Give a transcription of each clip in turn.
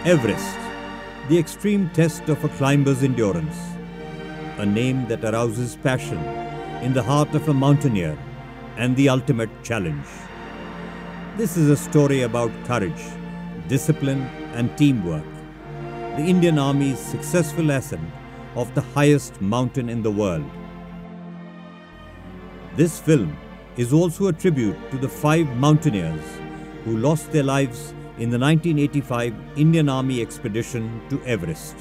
Everest, the extreme test of a climber's endurance, a name that arouses passion in the heart of a mountaineer and the ultimate challenge. This is a story about courage, discipline and teamwork, the Indian Army's successful ascent of the highest mountain in the world. This film is also a tribute to the 5 mountaineers who lost their lives in the 1985 Indian Army expedition to Everest.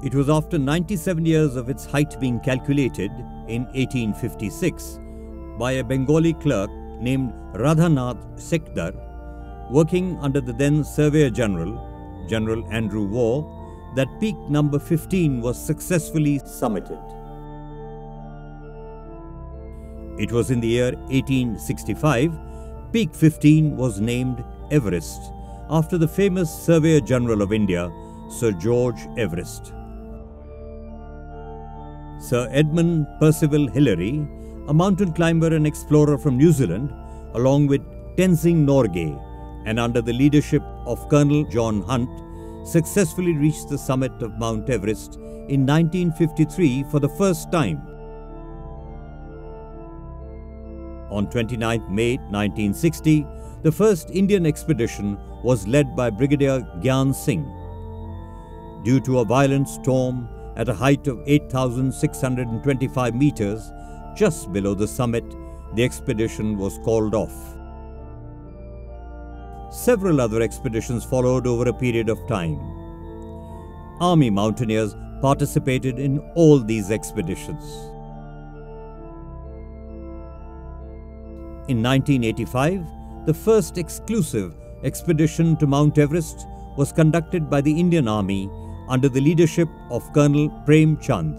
It was after 97 years of its height being calculated in 1856 by a Bengali clerk named Radhanath Sekdar, working under the then Surveyor General, General Andrew Waugh, that peak number 15 was successfully summited. It was in the year 1865, peak 15 was named Everest after the famous Surveyor General of India, Sir George Everest. Sir Edmund Percival Hillary, a mountain climber and explorer from New Zealand, along with Tenzing Norgay and under the leadership of Colonel John Hunt, successfully reached the summit of Mount Everest in 1953 for the first time. On 29 May 1960, the first Indian expedition was led by Brigadier Gyan Singh. Due to a violent storm at a height of 8,625 meters, just below the summit, the expedition was called off. Several other expeditions followed over a period of time. Army mountaineers participated in all these expeditions. In 1985, the first exclusive expedition to Mount Everest was conducted by the Indian Army under the leadership of Colonel Prem Chand.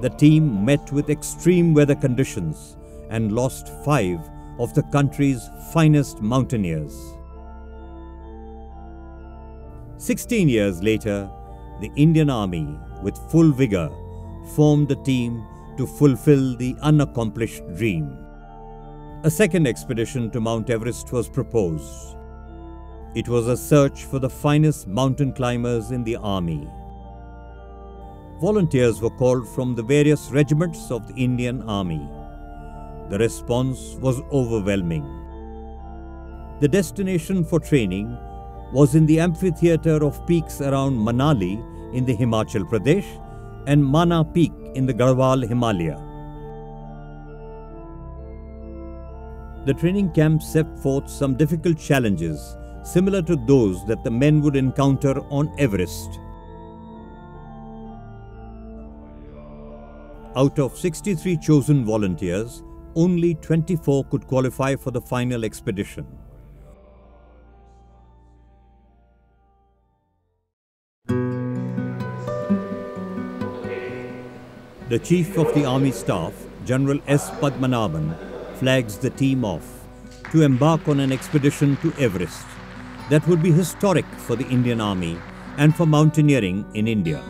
The team met with extreme weather conditions and lost 5 of the country's finest mountaineers. 16 years later, the Indian Army, with full vigor, formed the team to fulfill the unaccomplished dream. A second expedition to Mount Everest was proposed. It was a search for the finest mountain climbers in the Army. Volunteers were called from the various regiments of the Indian Army. The response was overwhelming. The destination for training was in the amphitheatre of peaks around Manali in the Himachal Pradesh and Mana Peak in the Garhwal Himalaya. The training camp set forth some difficult challenges similar to those that the men would encounter on Everest. Out of 63 chosen volunteers, only 24 could qualify for the final expedition. The Chief of the Army Staff, General S. Padmanabhan, flags the team off to embark on an expedition to Everest that would be historic for the Indian Army and for mountaineering in India.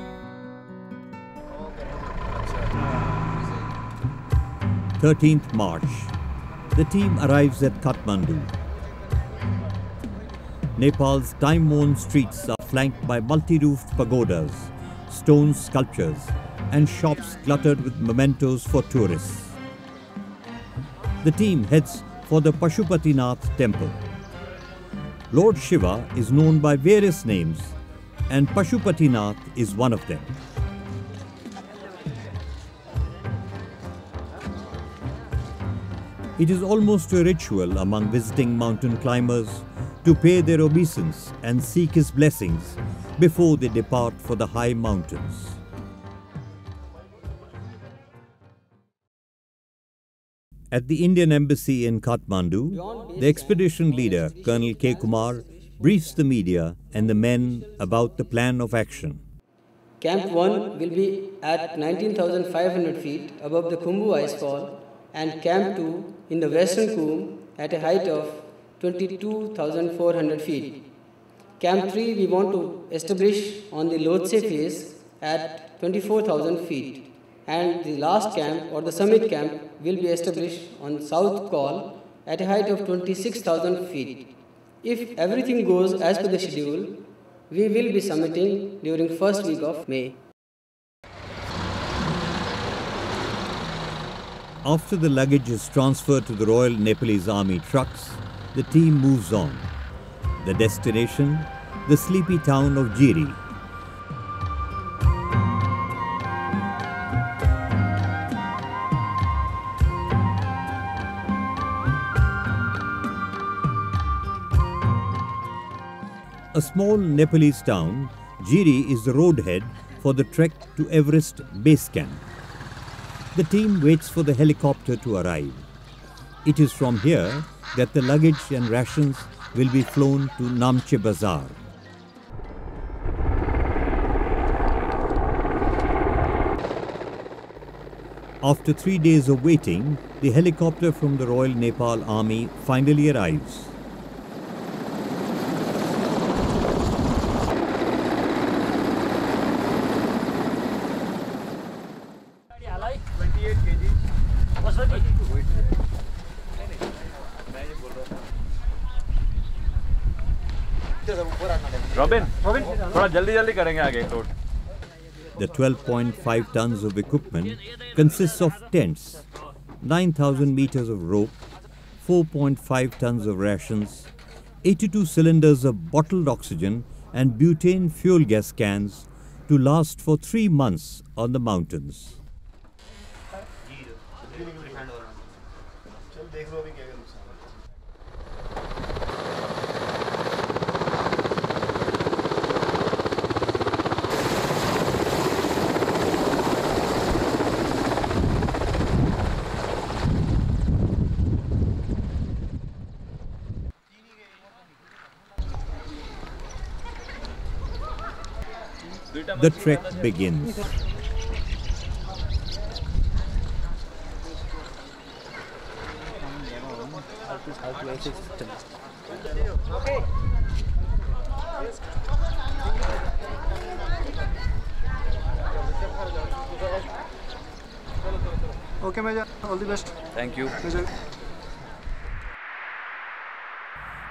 March 13th, the team arrives at Kathmandu. Nepal's time-worn streets are flanked by multi-roofed pagodas, stone sculptures, and shops cluttered with mementos for tourists. The team heads for the Pashupatinath temple. Lord Shiva is known by various names, and Pashupatinath is one of them. It is almost a ritual among visiting mountain climbers to pay their obeisance and seek his blessings before they depart for the high mountains. At the Indian Embassy in Kathmandu, the expedition leader, Colonel K. Kumar, briefs the media and the men about the plan of action. Camp 1 will be at 19,500 feet above the Khumbu icefall, and Camp 2 in the western Coombe at a height of 22,400 feet. Camp 3 we want to establish on the Lhotse face at 24,000 feet, and the last camp or the summit camp will be established on South Col at a height of 26,000 feet. If everything goes as per the schedule, we will be summiting during first week of May. After the luggage is transferred to the Royal Nepalese Army trucks, the team moves on. The destination, the sleepy town of Jiri. A small Nepalese town, Jiri is the roadhead for the trek to Everest Base Camp. The team waits for the helicopter to arrive. It is from here that the luggage and rations will be flown to Namche Bazaar. After 3 days of waiting, the helicopter from the Royal Nepal Army finally arrives. Robin, थोड़ा जल्दी करेंगे आगे load. The 12.5 tons of equipment consists of tents, 9,000 meters of rope, 4.5 tons of rations, 82 cylinders of bottled oxygen and butane fuel gas cans to last for 3 months on the mountains. The trek begins. Okay, Major. All the best. Thank you. Major.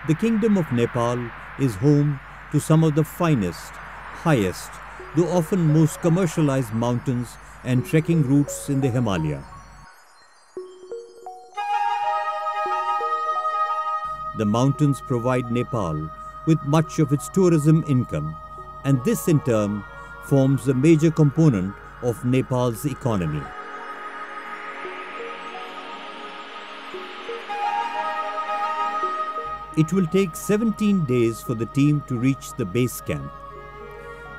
The Kingdom of Nepal is home to some of the finest, highest, though often most commercialized mountains and trekking routes in the Himalaya. The mountains provide Nepal with much of its tourism income, and this in turn forms a major component of Nepal's economy. It will take 17 days for the team to reach the base camp.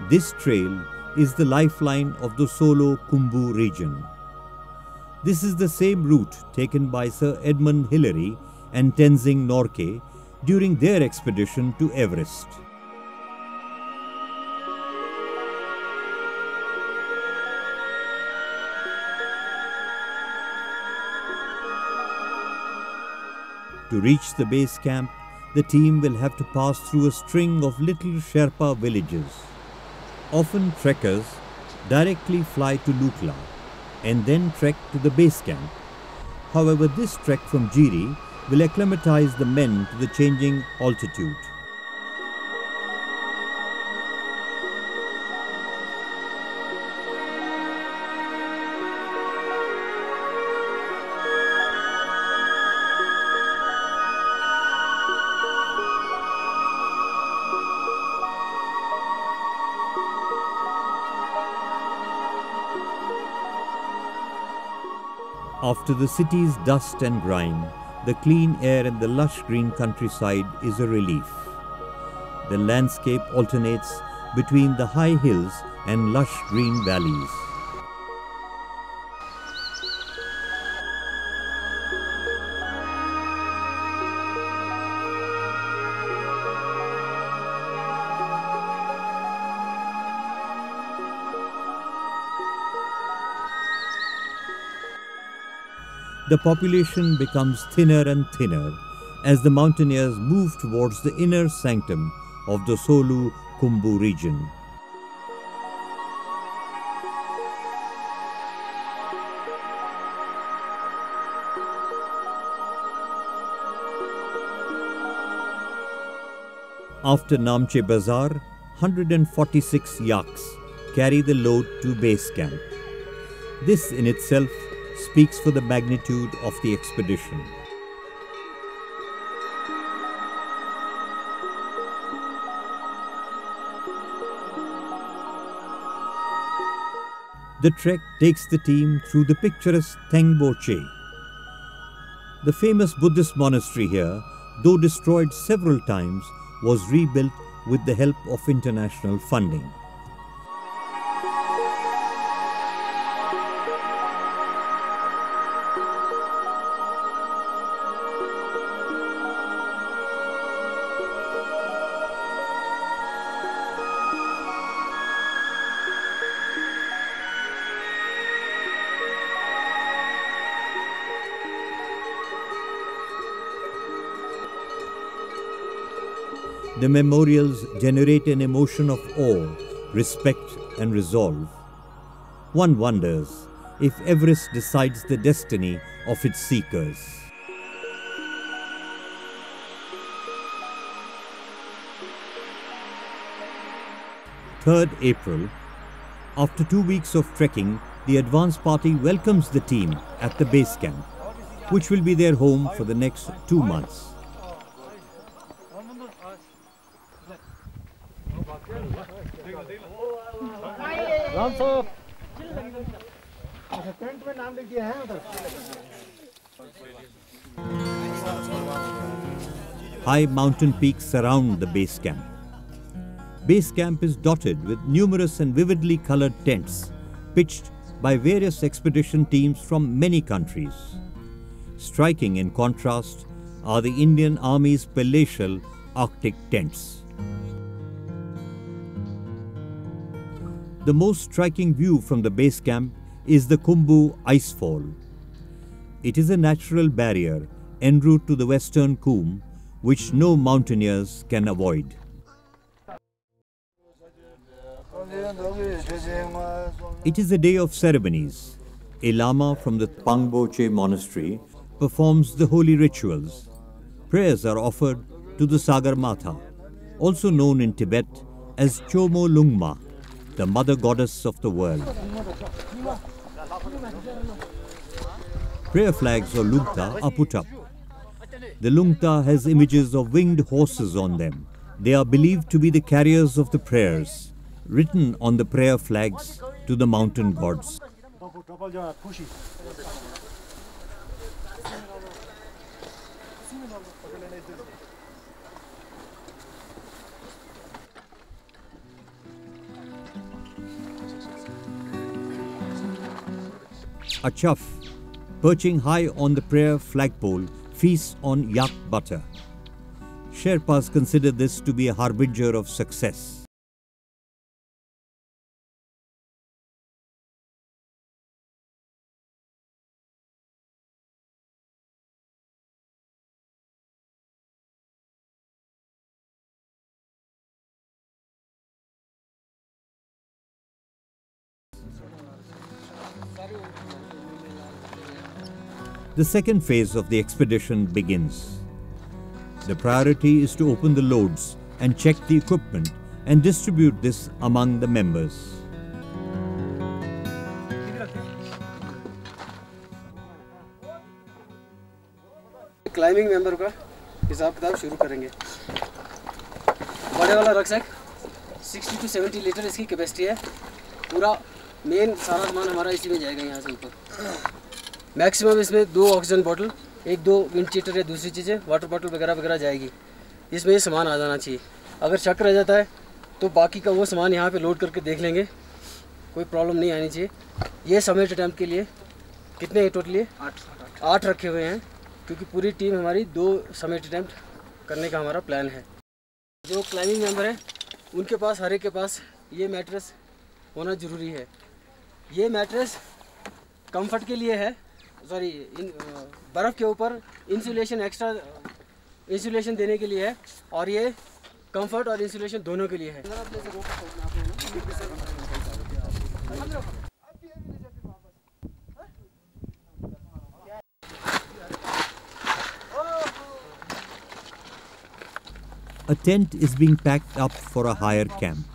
This trail is the lifeline of the Solo Khumbu region. This is the same route taken by Sir Edmund Hillary and Tenzing Norgay during their expedition to Everest. To reach the base camp, the team will have to pass through a string of little Sherpa villages. Often trekkers directly fly to Lukla and then trek to the base camp. However, this trek from Jiri will acclimatize the men to the changing altitude. After the city's dust and grime, the clean air and the lush green countryside is a relief. The landscape alternates between the high hills and lush green valleys. The population becomes thinner and thinner as the mountaineers move towards the inner sanctum of the Solu Khumbu region. After Namche Bazaar, 146 yaks carry the load to base camp. This in itself speaks for the magnitude of the expedition. The trek takes the team through the picturesque Tengboche. The famous Buddhist monastery here, though destroyed several times, was rebuilt with the help of international funding. The memorials generate an emotion of awe, respect and resolve. One wonders if Everest decides the destiny of its seekers. "3rd April. After 2 weeks of trekking, the advance party welcomes the team at the base camp, which will be their home for the next 2 months. High mountain peaks surround the base camp. Base camp is dotted with numerous and vividly colored tents pitched by various expedition teams from many countries. Striking in contrast are the Indian Army's palatial Arctic tents. The most striking view from the base camp is the Khumbu Icefall. It is a natural barrier en route to the western Khum, which no mountaineers can avoid. It is a day of ceremonies. A lama from the Pangboche monastery performs the holy rituals. Prayers are offered to the Sagarmatha, also known in Tibet as Chomolongma, the mother goddess of the world. Prayer flags or lungta are put up. The lungta has images of winged horses on them. They are believed to be the carriers of the prayers, written on the prayer flags to the mountain gods. A chuff, perching high on the prayer flagpole, feasts on yak butter. Sherpas consider this to be a harbinger of success. The second phase of the expedition begins. The priority is to open the loads and check the equipment and distribute this among the members. Climbing member का हिसाब किताब शुरू करेंगे। बड़े वाला rucksack 60 to 70 litre इसकी capacity है। पूरा मेन सारा सामान हमारा इसी में जाएगा यहाँ से ऊपर। मैक्सिमम इसमें 2 ऑक्सीजन बॉटल, 1-2 विंड चीटर या दूसरी चीज़ें, वाटर बॉटल वगैरह वगैरह जाएगी। इसमें ये सामान आ जाना चाहिए। अगर शक रह जाता है तो बाकी का वो सामान यहाँ पे लोड करके देख लेंगे, कोई प्रॉब्लम नहीं आनी चाहिए। ये समिट अटैम्प्ट के लिए कितने हैं टोटली? 8 रखे हुए हैं, क्योंकि पूरी टीम हमारी 2 समिट अटैम्प्ट करने का हमारा प्लान है। जो क्लाइंबिंग मेंबर हैं उनके पास, हर एक के पास ये मैट्रेस होना ज़रूरी है। ये मैट्रेस कंफर्ट के लिए है, सॉरी बर्फ़ के ऊपर इंसुलेशन, एक्स्ट्रा इंसुलेशन देने के लिए है, और ये कंफर्ट और इंसुलेशन दोनों के लिए है। A tent is being packed up for a higher camp.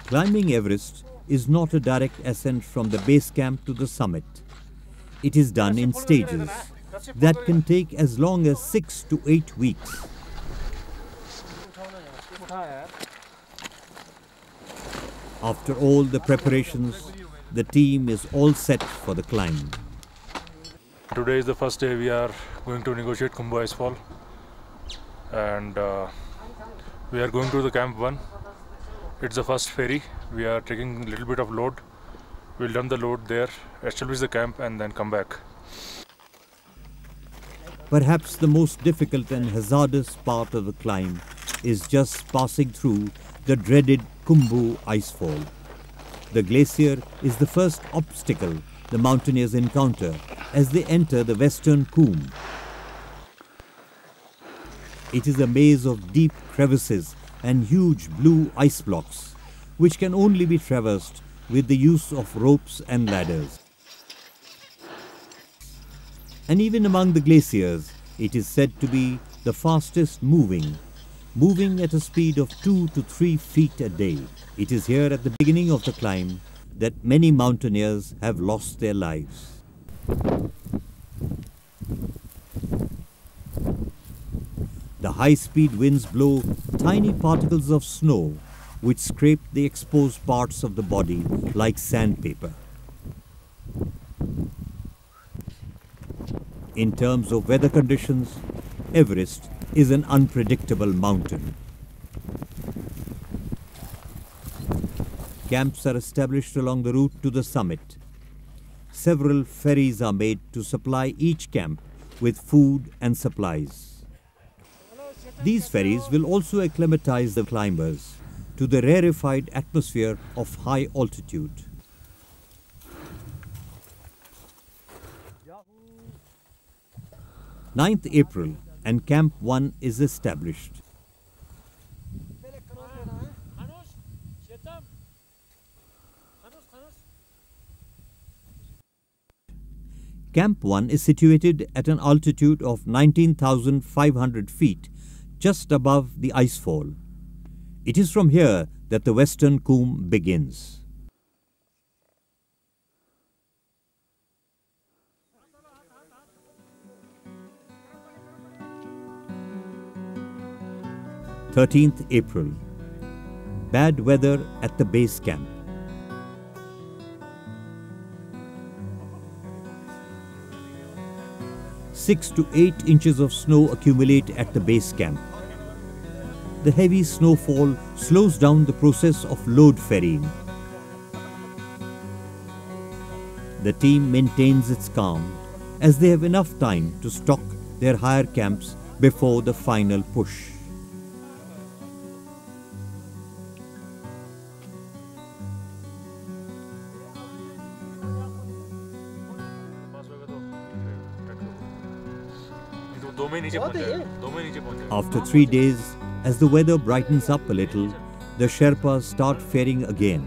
Climbing Everest is not a direct ascent from the base camp to the summit. It is done in stages that can take as long as 6 to 8 weeks. After all the preparations, the team is all set for the climb. Today is the first day we are going to negotiate Khumbu Icefall, and we are going to the camp 1. It's the first ferry. We are taking a little bit of load. We'll dump the load there, establish the camp, and then come back. Perhaps the most difficult and hazardous part of the climb is just passing through the dreaded Khumbu Icefall. The glacier is the first obstacle the mountaineers encounter as they enter the western comb. It is a maze of deep crevices and huge blue ice blocks, which can only be traversed with the use of ropes and ladders. And even among the glaciers, it is said to be the fastest moving at a speed of 2 to 3 feet a day. It is here at the beginning of the climb that many mountaineers have lost their lives. The high-speed winds blow tiny particles of snow which scrape the exposed parts of the body like sandpaper. In terms of weather conditions, Everest is an unpredictable mountain. Camps are established along the route to the summit. Several ferries are made to supply each camp with food and supplies. These ferries will also acclimatize the climbers to the rarefied atmosphere of high altitude. 9th April and Camp 1 is established. Camp 1 is situated at an altitude of 19,500 feet, just above the icefall. It is from here that the western comb begins. (13th April). Bad weather at the base camp. Six to 8 inches of snow accumulate at the base camp. The heavy snowfall slows down the process of load ferrying. The team maintains its calm as they have enough time to stock their higher camps before the final push. After 3 days, as the weather brightens up a little, the Sherpas start faring again.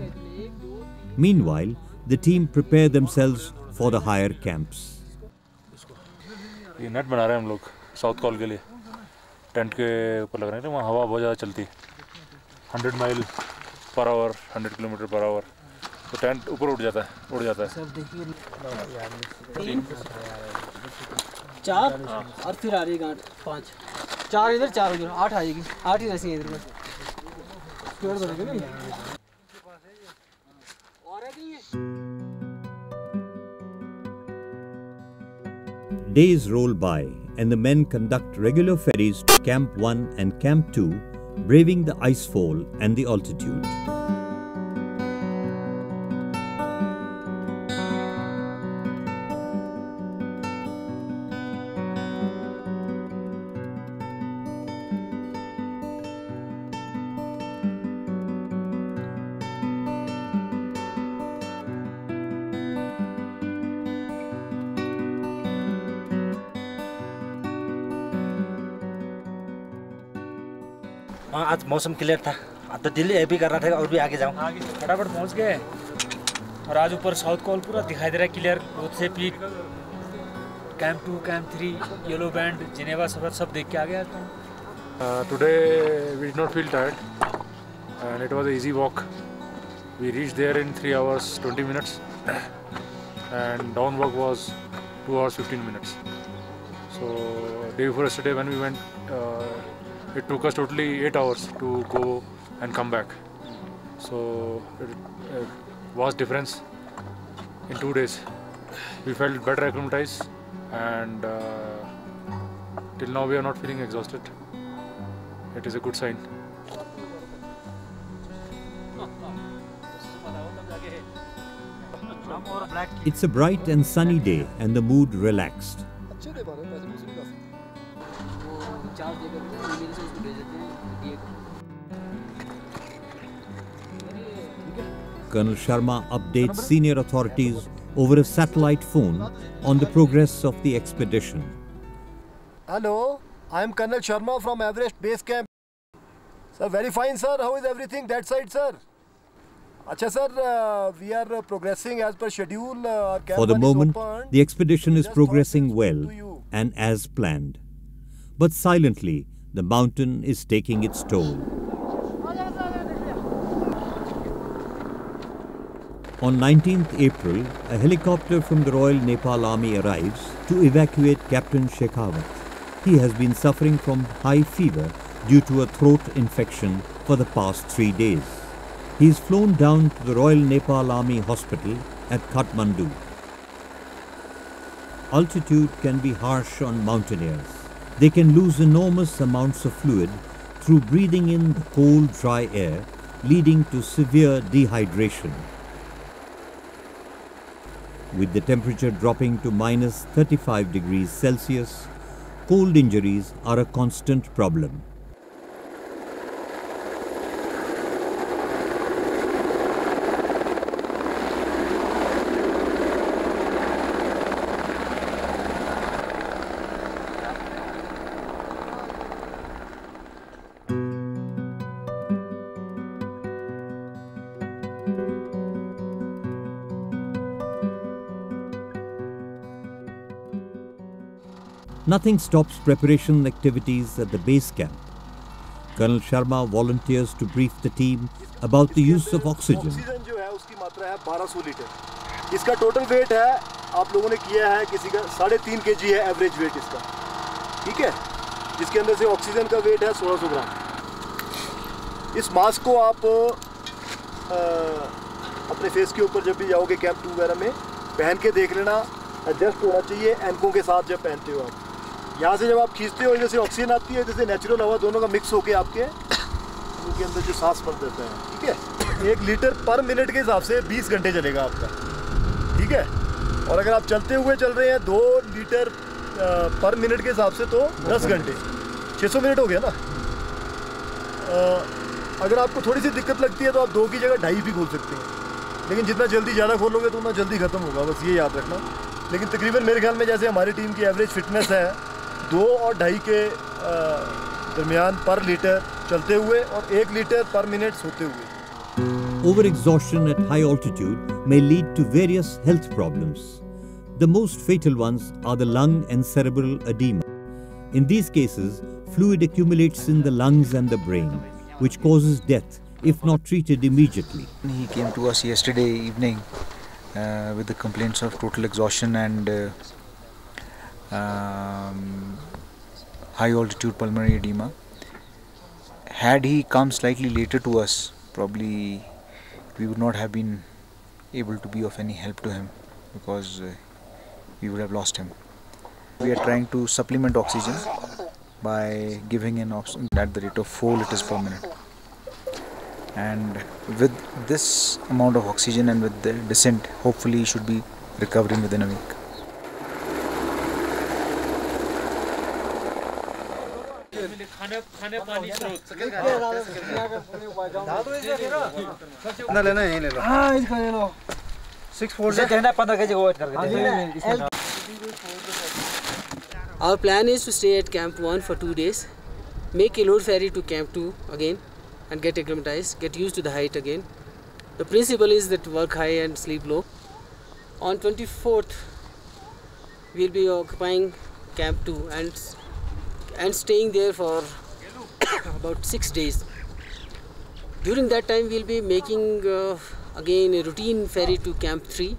Meanwhile, the team prepare themselves for the higher camps. ये net बना रहे हैं हम लोग south call के लिए, tent के ऊपर लग रहे हैं, वहाँ हवा बहुत ज़्यादा चलती है, 100 mile per hour, 100 kilometre per hour, तो टेंट ऊपर उड़ जाता है। सब देखिए 4 और फिर आ रही गांठ 5, 4 इधर 4 उधर, 8 आएगी, 8 ही रसी है इधर बस। स्क्वायर बनेगा ना। और है नहीं है। Days roll by and the men conduct regular ferries to Camp 1 and Camp 2, braving the icefall and the altitude. आज मौसम क्लियर था, अब तो दिल्ली हैप्पी कर रहा था और भी आगे जाऊँ। आगे फटाफट पहुँच गए और आज ऊपर साउथ कॉल पूरा दिखाई दे रहा है क्लियर। बहुत से peak, camp 2, camp 3, yellow band, Geneva spur सब देख के आ गया। Today we did not feel tired and it was an easy walk. We reached there in 3 hours 20 minutes and down walk was 2 hours 15 minutes. So day before yesterday when we went, it took us totally 8 hours to go and come back. So it was difference in 2 days. We felt better acclimatized and till now we are not feeling exhausted. It is a good sign. It's a bright and sunny day and the mood relaxed. Colonel Sharma updates senior authorities over a satellite phone on the progress of the expedition. Hello, I am Colonel Sharma from Everest Base Camp. Sir, very fine sir. How is everything that side, sir? Acha sir, we are progressing as per schedule. For the moment, the expedition is progressing well and as planned. But silently, the mountain is taking its toll. On 19th April, a helicopter from the Royal Nepal Army arrives to evacuate Captain Shekhawat. He has been suffering from high fever due to a throat infection for the past 3 days. He is flown down to the Royal Nepal Army Hospital at Kathmandu. Altitude can be harsh on mountaineers. They can lose enormous amounts of fluid through breathing in the cold, dry air, leading to severe dehydration. With the temperature dropping to minus 35 degrees Celsius, cold injuries are a constant problem. Nothing stops preparation activities at the base camp. Colonel Sharma volunteers to brief the team about the use of oxygen. Oxygen जो है उसकी मात्रा है 1200 litre. इसका total weight है, आप लोगों ने किया है, किसी का 3.5 kg है एवरेज वेट इसका, ठीक है, जिसके अंदर से ऑक्सीजन का वेट है 1600 ग्राम। इस मास्क को आप अपने फेस के ऊपर जब भी जाओगे कैंप 2 वगैरह में पहन के देख लेना, एडजस्ट होना चाहिए एनकों के साथ जब पहनते हो आप। यहाँ से जब आप खींचते हो जैसे ऑक्सीजन आती है, जैसे नेचुरल हवा दोनों का मिक्स होके आपके मुंह के अंदर जो सांस भर देता है, ठीक है। 1 लीटर पर मिनट के हिसाब से 20 घंटे चलेगा आपका, ठीक है। और अगर आप चलते हुए चल रहे हैं 2 लीटर पर मिनट के हिसाब से तो 10 घंटे, 600 मिनट हो गया ना। अगर आपको थोड़ी सी दिक्कत लगती है तो आप 2 की जगह 2.5 भी खोल सकते हैं, लेकिन जितना जल्दी ज़्यादा खोलोगे तो उतना जल्दी ख़त्म होगा, बस ये याद रखना। लेकिन तकरीबन मेरे ख्याल में जैसे हमारी टीम की एवरेज फिटनेस है 2 और 2.5 के दरमियान पर लीटर चलते हुए और 1 लीटर पर मिनट सोते हुए। Overexhaustion at high altitude may lead to various health problems. The most fatal ones are the lung and cerebral edema. In these cases, fluid accumulates in the lungs and the brain, which causes death if not treated immediately. He came to us yesterday evening with the complaints of total exhaustion and high altitude pulmonary edema. Had he come slightly later to us, probably we would not have been able to be of any help to him because we would have lost him. we are trying to supplement oxygen by giving in oxygen at the rate of 4 liters per minute. And with this amount of oxygen and with the descent, hopefully he should be recovering within a week. Our plan is to stay at Camp 1 for 2 days, make a load ferry to Camp 2 again and get acclimatized, get used to the height again. The principle is that work high and sleep low. On 24th, we'll be occupying Camp 2 and staying there for about 6 days. During that time, we'll be making again a routine ferry to Camp 3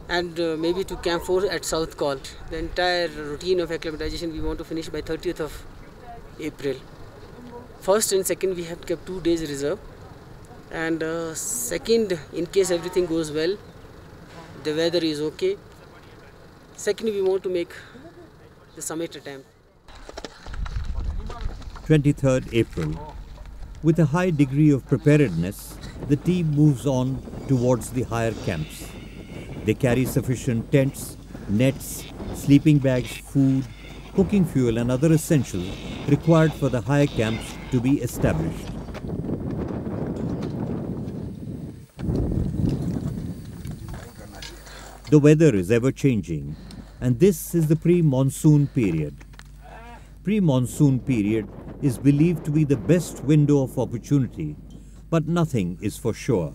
and maybe to Camp 4 at South Col. The entire routine of acclimatization we want to finish by 30th of April. First and second, we have kept 2 days reserve. And second, in case everything goes well, the weather is okay. Second, we want to make the summit attempt. 23rd April. With a high degree of preparedness, the team moves on towards the higher camps. They carry sufficient tents, nets, sleeping bags, food, cooking fuel and other essentials required for the higher camps to be established. The weather is ever changing, and this is the pre-monsoon period. Pre-monsoon period is believed to be the best window of opportunity, but nothing is for sure.